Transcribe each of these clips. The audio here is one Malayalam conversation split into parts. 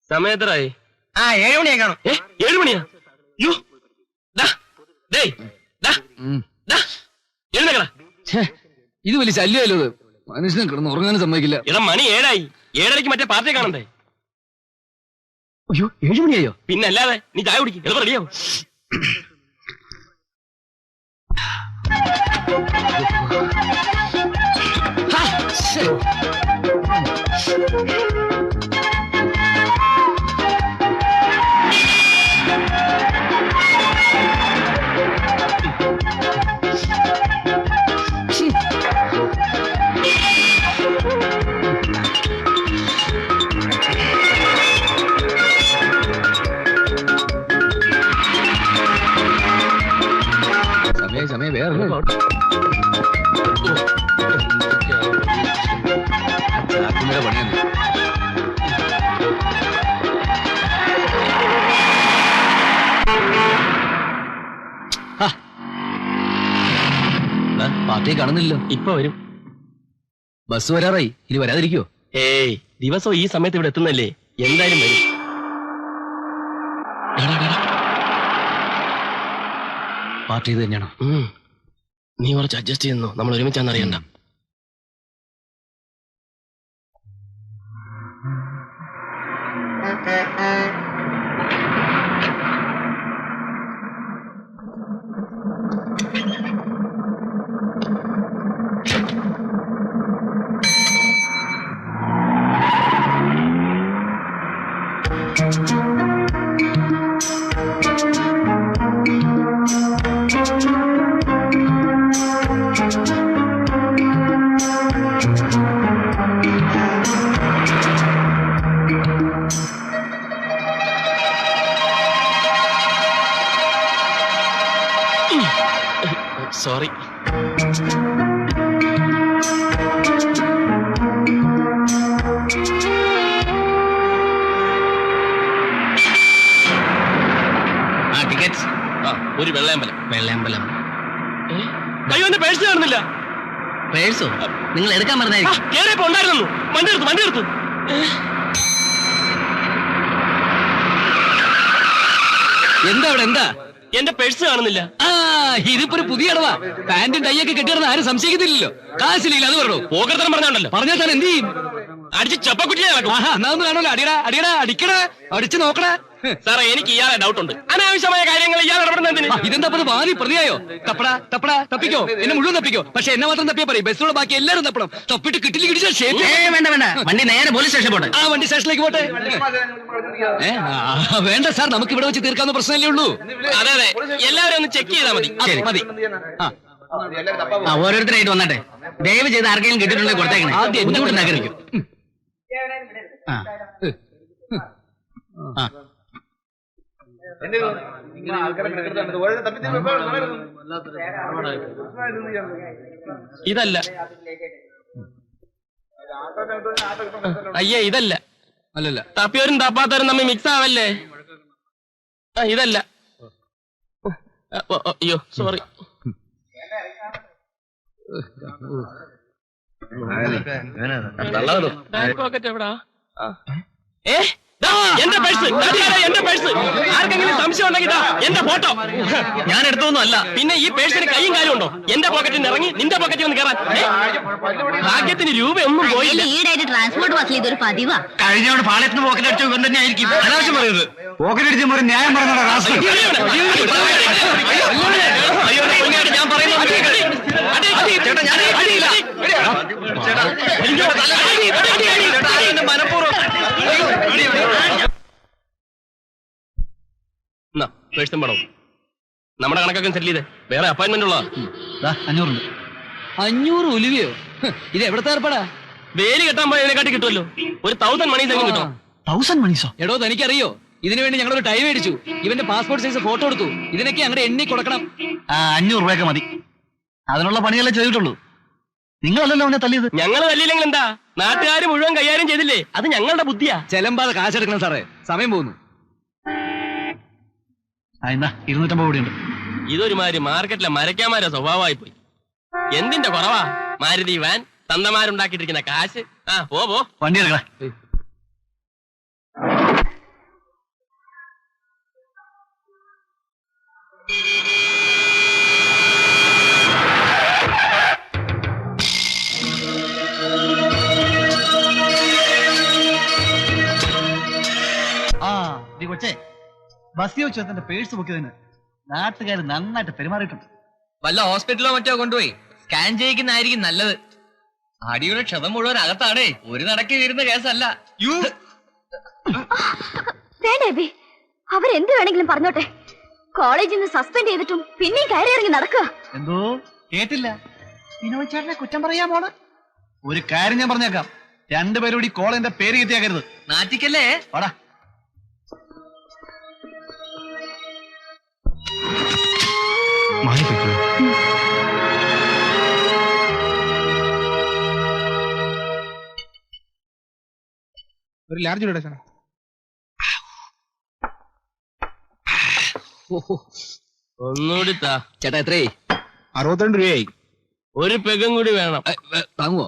സമയത്തരായി? 7 മണിയായി കാണും. 7 മണിയാ? ഇത് വലിയ ശല്യമല്ലോ. മനുഷ്യനെ കിടന്ന് ഉറങ്ങാനും സമ്മതിക്കില്ല. എടാ മണി 7 ആയി. 7:30 മറ്റേ പാർട്ടി കാണണ്ടേ? അയ്യോ 7 മണിയായോ? പിന്നെ അല്ലാതെ. നീ ചായ കുടിക്കും, എളുപ്പം റെഡിയാവും. സമയം വേറെ പണിയാണ്. പാർട്ടിയെ കാണുന്നില്ലല്ലോ. ഇപ്പൊ വരും. ബസ് വരാറായി. ഇനി വരാതിരിക്കോ? ഏയ്, ദിവസവും ഈ സമയത്ത് ഇവിടെ എത്തുന്നല്ലേ, എന്തായാലും വരും. പാർട്ടി ഇത് തന്നെയാണോ? നീ കുറച്ച് അഡ്ജസ്റ്റ് ചെയ്യുന്നു, നമ്മൾ ഒരുമിച്ചാന്നറിയണ്ട. സോറി. ടിക്കറ്റ്സ്. ഒരു വെള്ളയമ്പലം. വെള്ളയമ്പലം. അയ്യോ, എന്റെ പേഴ്സ് കാണുന്നില്ല. പേഴ്സോ? നിങ്ങൾ എടുക്കാൻ പറഞ്ഞായിരിക്കും. കേറിയപ്പോ ഉണ്ടായിരുന്നു. വണ്ടി എടുത്തു. എന്താ അവിടെ? എന്താ? എന്റെ പേഴ്സ് കാണുന്നില്ല. ഇതിപ്പോ ഒരു പുതിയ അടവാ. പാന്റും ടൈയൊക്കെ കെട്ടിയിടുന്ന ആരും സംശയിക്കുന്നില്ലല്ലോ. കാശില്ല, അത് പറഞ്ഞു. പോകർത്തനം പറഞ്ഞാണ്ടല്ലോ. പറഞ്ഞാൽ താൻ എന്ത് ചെയ്യും? അടിച്ച് ചപ്പക്കുറ്റിയെ നടക്കും. എന്നാ ഒന്ന് കാണുമല്ലോ. അടിക്കടാ അടിച്ചു നോക്കടാ. സാറേ, എനിക്ക് ഇയാളെ ഡൗട്ട് ഉണ്ട്. അനാവശ്യമായ കാര്യങ്ങൾ ഇയാൾ ഇടപെടുന്നതിന്. ഇതെന്താ വാതി പ്രതിയായോ? തപ്പിക്കോ, എന്നെ മുഴുവൻ തപ്പിക്കോ. പക്ഷെ എന്നെ മാത്രം തപ്പിയാ പറയും. ബസ്സിലുള്ള ബാക്കി എല്ലാവരും തപ്പണം. തപ്പിട്ട് കിട്ടില്ല വേണ്ട, വണ്ടി നേരെ പോലീസ് സ്റ്റേഷൻ പോട്ടെ. വണ്ടി സ്റ്റേഷനിലേക്ക് പോട്ടെ. വേണ്ട സാർ, നമുക്ക് ഇവിടെ വെച്ച് തീർക്കാവുന്ന പ്രശ്നമല്ലേ ഉള്ളൂ. അതെ, എല്ലാവരും ഒന്ന് ചെക്ക് ചെയ്താൽ മതി. ഓരോരുത്തരായിട്ട് വന്നട്ടെ. ദയവ് ചെയ്ത് ആർക്കെങ്കിലും കിട്ടിയിട്ടുണ്ടെങ്കിൽ കൊടുത്തേക്കണേ. ആദ്യം ബുദ്ധിമുട്ടുണ്ടായിരിക്കും. ഇതല്ല. അയ്യേ, ഇതല്ല. അല്ലല്ല, തപ്പിയവരും തപ്പാത്തവരും തമ്മിൽ മിക്സ് ആവല്ലേ. ഇതല്ല. അയ്യോ, സോറി. പോക്കറ്റ് എവിടാ? എന്റെ പേഴ്സ്, എന്റെ പേഴ്സ്. ആർക്കെങ്കിലും സംശയം ഉണ്ടെങ്കിൽ എന്റെ ഫോട്ടോ. ഞാൻ എടുത്തൊന്നും അല്ല. പിന്നെ ഈ പേഴ്സിന് കൈയും കാലും ഉണ്ടോ? എന്റെ പോക്കറ്റിൽ നിന്ന് ഇറങ്ങി നിന്റെ പോക്കറ്റിൽ ഒന്ന് കയറാൻ. ഭാഗ്യത്തിന് രൂപയൊന്നും പോയില്ല. ഈടായിട്ട് ട്രാൻസ്പോർട്ട് ബസ്സിൽ ഇതൊരു പതിവാ. കഴിഞ്ഞോട് പാളയത്തിന് പോക്കറ്റ് അടിച്ചു ഇവൻ തന്നെ ആയിരിക്കും. അനാവശ്യം പറയുന്നത്. പോക്കറ്റ് അടിച്ച് ഒരു ന്യായം പറഞ്ഞ ഞാൻ പറയുന്നത് മനഃപൂർവ്വം. പേഴ്സും പണവും നമ്മുടെ കണക്കൊക്കെ സെറ്റിൽ ചെയ്തേ. വേറെ അപ്പോയിന്റ്മെന്റ് ഉള്ളതാ. 500 500 ഉലുവയോ? ഇത് എവിടത്തെ ഏർപ്പാടാ? വേലി കെട്ടാൻ പോയതിനെക്കാട്ടി കിട്ടുമല്ലോ. ഒരു 1000 മണീസ് എങ്കിലും കിട്ടും. 1000 മണീസോ? എടോ, തനിക്കറിയോ, ഇതിനു വേണ്ടി ഞങ്ങളൊരു ടൈം മേടിച്ചു. ഇവന്റെ പാസ്പോർട്ട് സൈസ് ഫോട്ടോ എടുത്തു. ഇതിനൊക്കെ അങ്ങനെ എണ്ണി കൊടുക്കണം. 500 രൂപയൊക്കെ മതി. അതിനുള്ള പണിയല്ലേ ചെയ്തിട്ടുള്ളൂ. നിങ്ങളല്ലല്ലോ അവനെ തല്ലിയത്. ഞങ്ങൾ തല്ലിയില്ലെങ്കിൽ എന്താ? നാട്ടുകാർ മുഴുവൻ കൈകാര്യം ചെയ്തില്ലേ? അത് ഞങ്ങളുടെ ബുദ്ധിയാ. ചെലമ്പാതെ കാശെടുക്കണം സാറേ, സമയം പോകുന്നു. 250 കൂടിയുണ്ട്. ഇതൊരുമാതിരി മാർക്കറ്റിലെ മരക്കാമാരെ സ്വഭാവമായി പോയി. എന്തിന്റെ കുറവാ? മാരുതി വാൻ, തന്തമാരുണ്ടാക്കിയിട്ടിരിക്കുന്ന കാശ്. ആ പോ വണ്ടി എടുക്കണേ. കൊച്ചേ, ബസ്സിൽ വെച്ച് തന്റെ പേഴ്സ് പൊക്കിയതിന് നാട്ടുകാർ നന്നായിട്ട് പെരുമാറിയിട്ടുണ്ട്. വല്ല ഹോസ്പിറ്റലോ മറ്റോ കൊണ്ടുപോയി സ്കാൻ ചെയ്യിക്കുന്നതായിരിക്കും നല്ലത്. അടിയുടെ ക്ഷതം മുഴുവൻ അകത്താണേ, ഒരു നടക്കി വീരുന്ന കേസല്ല. വേണ്ടേ, അവരെന്ത് വേണമെങ്കിലും പറഞ്ഞോട്ടെ. കോളേജിൽ നിന്ന് സസ്പെൻഡ് ചെയ്തിട്ടും പിന്നെയും കയറി ഇറങ്ങി നടക്കുക. എന്തോ കേട്ടില്ല. വിനോദ് ചേട്ടനെ കുറ്റം പറയാമോണ്? ഒരു കാര്യം ഞാൻ പറഞ്ഞേക്കാം, രണ്ടുപേരും കൂടി കോളേജിന്റെ പേര് കെത്തിയാക്കരുത്. നാറ്റിക്കല്ലേ? വാടാ. ഒരു ലാർജ് ഇടട്ടെ സാർ. ഒന്നുകൂടി താ ചേട്ടാ. എത്രേ? 62 രൂപയായി. ഒരു പെഗും കൂടി വേണം. താങ്ങുവോ?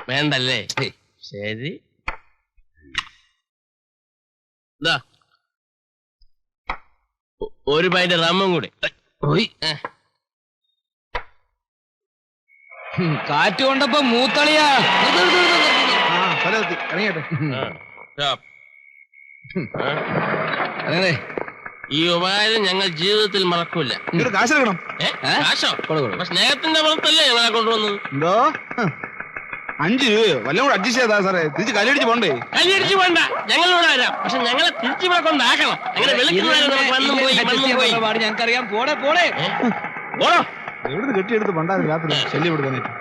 വേണ്ടല്ലേ? ശരി. ഒരു പൈൻ്റെ റമ്മും കൂടി. കാറ്റ് കൊണ്ടപ്പോ മൂത്തളിയാ. ഇറങ്ങിയട്ടെ. അതെ, ഈ ഉപകാരം ഞങ്ങൾ ജീവിതത്തിൽ മറക്കൂല. കാശ് എടുക്കണം. കാശോ? സ്നേഹത്തിന്റെ പുറത്തല്ലേ ഞങ്ങളെ കൊണ്ടുവന്നത്. എന്തോ 5 രൂപയോ വല്ലതും കൂടെ അഡ്ജസ്റ്റ് ചെയ്താ സാറേ. തിരിച്ച് കല്ലടിച്ച് പോണ്ടേ? കല്ലടിച്ച് പോണ്ട, ഞങ്ങളിവിടെ വരാം. പക്ഷെ ഞങ്ങളെ തിരിച്ചിവിടെ കൊണ്ടാക്കണം. അങ്ങനെ വെളുക്കുന്നവരെ ഞങ്ങൾക്കറിയാം. പോടെ പോടെ ഓടോ. എവിടുന്ന് കെട്ടിയെടുത്ത് പണ്ടാ രാത്രി ശല്യം എടുക്കാനായിട്ട്.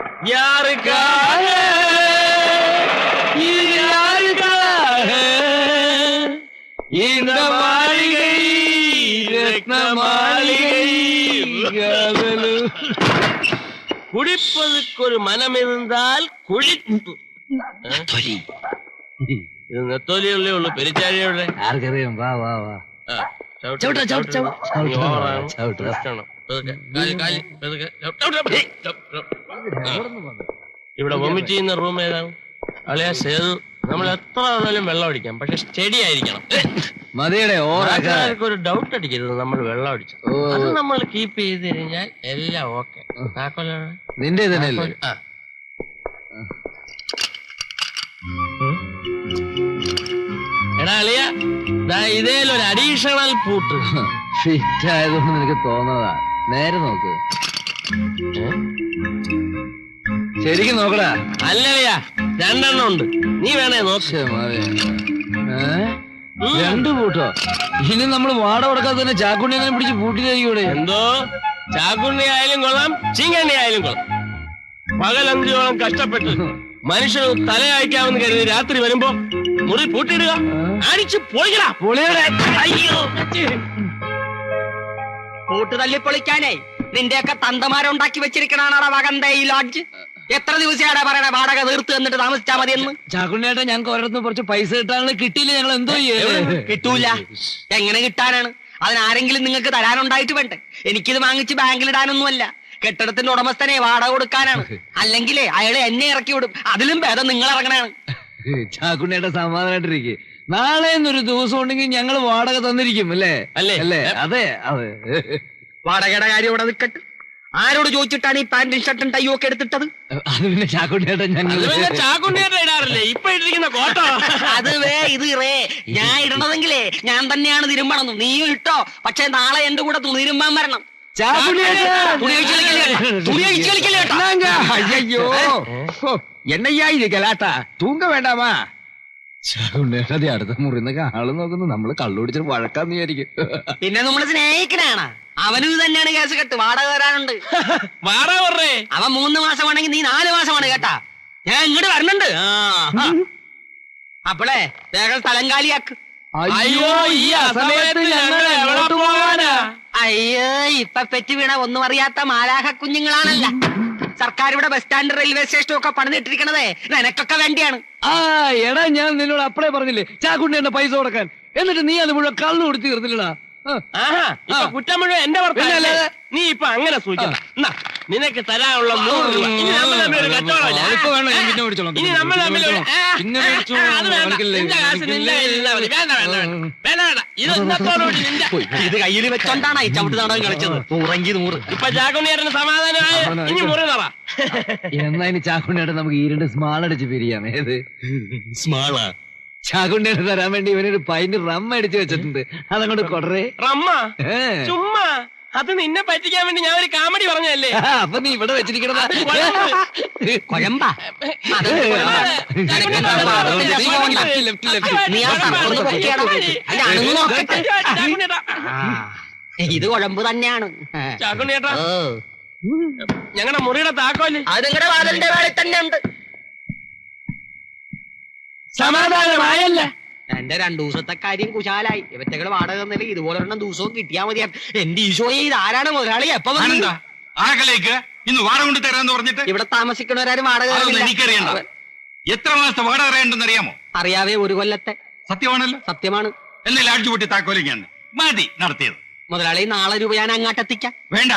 കുടിപ്പതുക്കൊരു മനമിരുന്നാൽ ഇത് നെത്തോലിയുള്ളേ ഉള്ളു. പെരിച്ചാഴിയുടെ ആർക്കറിയാം. വാ വാ വാ. ഇവിടെ വൊമിറ്റ് ചെയ്യുന്ന റൂം ഏതാണ്? അളയാ സേതു, നമ്മൾ എത്ര ആണെങ്കിലും വെള്ളം അടിക്കാം, പക്ഷെ സ്റ്റഡി ആയിരിക്കണം. മതിയുടെ ഒരു ഡൗട്ട് അടിക്കരുത് നമ്മൾ വെള്ളം അടിച്ചു. അത് നമ്മൾ കീപ്പ് ചെയ്ത് കഴിഞ്ഞാൽ എല്ലാം ഓക്കെ. നിന്റെ തന്നെയല്ലേ? എടാ അളിയ, ഇതേലൊരു അഡീഷണൽ പൂട്ട് ഫിറ്റ് ആയതുകൊണ്ട് നിനക്ക് തോന്നതാ. നേരെ നോക്ക്, ശരിക്കും നോക്കടാ. അല്ലളിയാ, 2 എണ്ണം ഉണ്ട്. നീ വേണേ നോക്ക്. 2 പൂട്ടോ? ഇനി നമ്മൾ വാട കൊടുക്കാതെ തന്നെ ചാക്കുണ്ണി അങ്ങനെ പിടിച്ച് പൂട്ടിയിരിക്കൂടെ? എന്തോ ചാക്കുണ്ണി ആയാലും കൊള്ളാം, ചീങ്കണ്ണി ആയാലും കൊള്ളാം. പകലന്തിയോളം കഷ്ടപ്പെട്ട് മനുഷ്യന് തലയയക്കാമെന്ന് കരുതി രാത്രി വരുമ്പോ മുറി പൂട്ടിയിടുക, അടിച്ചു പൊളിക്കടാ. പൊളിയുടെ അയ്യോ, പൂട്ട് തല്ലി പൊളിക്കാനേ നിന്റെയൊക്കെ തന്തമാരുണ്ടാക്കി വെച്ചിരിക്കണാണോ വകന്റെ ഈ ലോഡ്ജ്? എത്ര ദിവസമാണ് പറയണേ വാടക തീർത്ത് എന്നിട്ട് താമസിച്ചാ മതിയെന്ന്? ചാക്കുണ്ണിയേട്ടാ, ഞങ്ങൾക്ക് ഒരിടത്ത് കുറച്ച് പൈസ കിട്ടാനുള്ള കിട്ടിയില്ല. ഞങ്ങൾ എന്തോ കിട്ടൂല. എങ്ങനെ കിട്ടാനാണ്? അതിനാരെങ്കിലും നിങ്ങൾക്ക് തരാനുണ്ടായിട്ട് വേണ്ടേ? എനിക്കിത് വാങ്ങിച്ച് ബാങ്കിലിടാനൊന്നുമല്ല, കെട്ടിടത്തിന്റെ ഉടമസ്ഥനെ വാടക കൊടുക്കാനാണ്. അല്ലെങ്കിലേ അയാളെ എന്നെ ഇറക്കി വിടും. അതിലും ഭേദം നിങ്ങൾ ഇറങ്ങണാണ്. ചാക്കുണ്ണിയേട്ടാ, സമാധാനായിട്ടിരിക്കും. നാളെ എന്നൊരു ദിവസം ഉണ്ടെങ്കിൽ ഞങ്ങൾ വാടക തന്നിരിക്കും. അല്ലേ? അല്ലേ? അതെ അതെ. വാടകയുടെ കാര്യം ഇവിടെ നിൽക്കട്ടെ. ആരോട് ചോദിച്ചിട്ടാണ് ഈ പാന്റും ഷർട്ടും ടൈയും ഒക്കെ എടുത്തിട്ടത്? അത് പിന്നെ ചാക്കുണ്ണിയേട്ടാ, ചാക്കുണ്ണിയേട്ട ഇടാറില്ലേ ഇപ്പൊ ഇട്ടിരിക്കുന്ന കോട്ടോ? അത് ഇത് ഞാൻ ഇടണതെങ്കിലേ ഞാൻ തന്നെയാണ് തിരുമ്പണം. നീയും ഇട്ടോ, പക്ഷെ നാളെ എന്റെ കൂടെ തുണിരുമ്പാൻ വരണം. അയ്യോ, എന്നയ്യാ ഇത് ഗലാട്ടാ. തൂങ്ക വേണ്ടാമാ. ചാക്കുണ്ണിയേട്ടാ, അടുത്ത മുറിന്നൊക്കെ ആള് നോക്കുന്നു. നമ്മള് കള്ളുപിടിച്ചിട്ട് വഴക്കാന്ന് വിചാരിക്കും. പിന്നെ നമ്മള് സ്നേഹിക്കണാണ്. അവനും ഇത് തന്നെയാണ് കേസ് കെട്ട്. വാടക തരാനുണ്ട്. വാടക പറഞ്ഞേ. അവൻ 3 മാസമാണെങ്കിൽ നീ 4 മാസമാണ് കേട്ടാ. ഞാൻ ഇങ്ങോട്ട് വരണുണ്ട്. അപ്പളേ വേഗം സ്ഥലം കാലിയാക്ക്. അയ്യോ, ഈ അസമയത്ത് ഞങ്ങൾ എവിടെ പോകാനാ? അയ്യോ, ഇപ്പൊ പെറ്റ് വീണ ഒന്നും അറിയാത്ത മാലാഹ കുഞ്ഞുങ്ങളാണല്ല. സർക്കാർ ഇവിടെ ബസ് സ്റ്റാൻഡ് റെയിൽവേ സ്റ്റേഷനും ഒക്കെ പണിതിട്ടിരിക്കണതേ നിനക്കൊക്കെ വേണ്ടിയാണ്. എടാ, ഞാൻ നിന്നോട് അപ്പളേ പറഞ്ഞില്ലേ ചാക്കുണ്ണിയുടെ പൈസ കൊടുക്കാൻ. എന്നിട്ട് നീ അത് മുഴുവൻ കള്ളു കൊടുത്ത് തീർന്നില്ലടാ. കുറ്റം മുഴുവൻ എന്റെ ഭർത്താവ്. നീ ഇപ്പൊ അങ്ങനെ സൂചിക്കണം. നിനക്ക് തരാനുള്ള 100 രൂപ. ഇനി നമ്മൾ തമ്മിൽ ഒരു കച്ചവടമില്ല. ഇപ്പൊ വേണ്ട, ഞാൻ പിന്നെ മേടിച്ചോളാം. ഇനി നമ്മൾ തമ്മിൽ ഒരു പിന്നെ മേടിച്ചോളാം. അത് വേണ്ട. എനിക്കില്ലേ, നിന്റെ കാശ് നിന്റെ കയ്യിലിരുന്നാ മതി. വേണ്ട വേണ്ട വേണ്ട വേണ്ട വേണ്ട. ഇത് ഇന്നത്തോടുകൂടി നിന്റെ. ഇത് കയ്യിൽ വെച്ചോണ്ടാണ് ഈ ചവിട്ട് നാടകം കളിച്ചത്. 100 ഇപ്പൊ ചാക്കുണ്ണിയേട്ടന് സമാധാനമായ ഇനി മുറി തറ. എന്നാ ഇനി ചാക്കുണ്ണിയുടെ നമുക്ക് ഈ 2 സ്മാൾ അടിച്ച് പിരിയാം. ഏത് സ്മാളാ ചാക്കുണ്ണിയുടെ തരാൻ വേണ്ടി ഇവനൊരു പൈന്റ് റം അടിച്ചു വെച്ചിട്ടുണ്ട്. അതങ്ങോട്ട് കൊടറേ. റമ്മ ചുമ്മാ അത് നിന്നെ പറ്റിക്കാൻ വേണ്ടി ഞാൻ ഒരു കാമഡി പറഞ്ഞല്ലേ. അപ്പൊ നീ ഇവിടെ വെച്ചിരിക്കണത് കൊഴമ്പാ. നീ ആ തലപ്പുറത്ത് പൊക്കിയാടാ. അല്ല, അണുങ്ങി നോക്കട്ടെ. ഇത് കുഴമ്പ് തന്നെയാണ്. ചാക്കുണ്ണിയേട്ടാ ഞങ്ങളുടെ മുറിയുടെ താക്കോല് അത് നിങ്ങളുടെ വാതിലിന്റെ വേളി തന്നെ ഉണ്ട്. സമാധാനമായല്ല. എന്റെ 2 ദിവസത്തെ കാര്യം കുശാലായി. ഇവറ്റകള് വാടക തന്നില്ല. ഇതുപോലെ 1 ദിവസവും കിട്ടിയാ മതിയാ. എന്റെ ഈശോയെ, ഇത് ആരാണ് മുതലാളി? എപ്പോ വന്നു? ആകലേക്ക് ഇന്ന് വാടക കൊണ്ട് തരാന്ന് പറഞ്ഞിട്ട് ഇവിടെ താമസിക്കുന്നവരാരും വാടക തരുന്നില്ല. എനിക്കറിയണ്ട. എത്ര മാസത്തെ വാടക അറിയണ്ടെന്ന് അറിയാമോ? അറിയാവേ, 1 കൊല്ലത്തെ. സത്യമാണല്ലോ. സത്യമാണ്. എന്നാൽ അടിച്ചു പൊട്ടി താക്കോലിക്കാണ് മതി നടത്തിയത്. മുതലാളി, നാളെ രൂപ ഞാൻ അങ്ങാട്ടെത്തിക്കാം. വേണ്ട,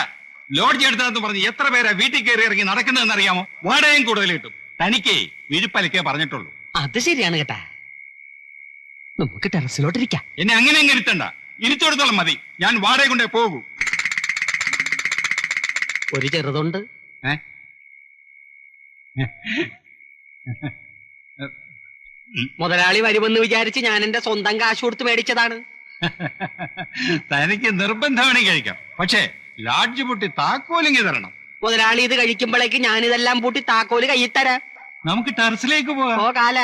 ലോഡ്ജ് എടുത്തതെന്ന് പറഞ്ഞ് എത്ര പേരാ വീട്ടിൽ കയറി ഇറങ്ങി നടക്കുന്നതെന്ന് അറിയാമോ? വാടകയും കൂടുതൽ കിട്ടും. തനിക്ക് വിരിപ്പലക്കേ പറഞ്ഞിട്ടുള്ളൂ. അത് ശരിയാണ് കേട്ടാ. നമുക്ക് ടെറസിലോട്ടിരിക്കാം. എന്നെ അങ്ങനെ ഇരുത്തണ്ട. ഇരുത്തോടത്തോളം മതി. ഞാൻ വാടക കൊണ്ടേ പോകൂ. ഒരു ചെറുതുണ്ട്. മുതലാളി വരുമെന്ന് വിചാരിച്ച് ഞാൻ എന്റെ സ്വന്തം കാശ് കൊടുത്ത് മേടിച്ചതാണ്. തനിക്ക് നിർബന്ധമാണ് കഴിക്കാം. പക്ഷേ ലാഡ്ജ് പൊട്ടി താക്കോലിങ്ങി തരണം. മുതലാളി ഇത് കഴിക്കുമ്പോഴേക്ക് ഞാനിതെല്ലാം പൂട്ടി താക്കോല് കയ്യിൽ തരാം. നമുക്ക് ടെറസിലേക്ക് പോകാം. ഓ കാല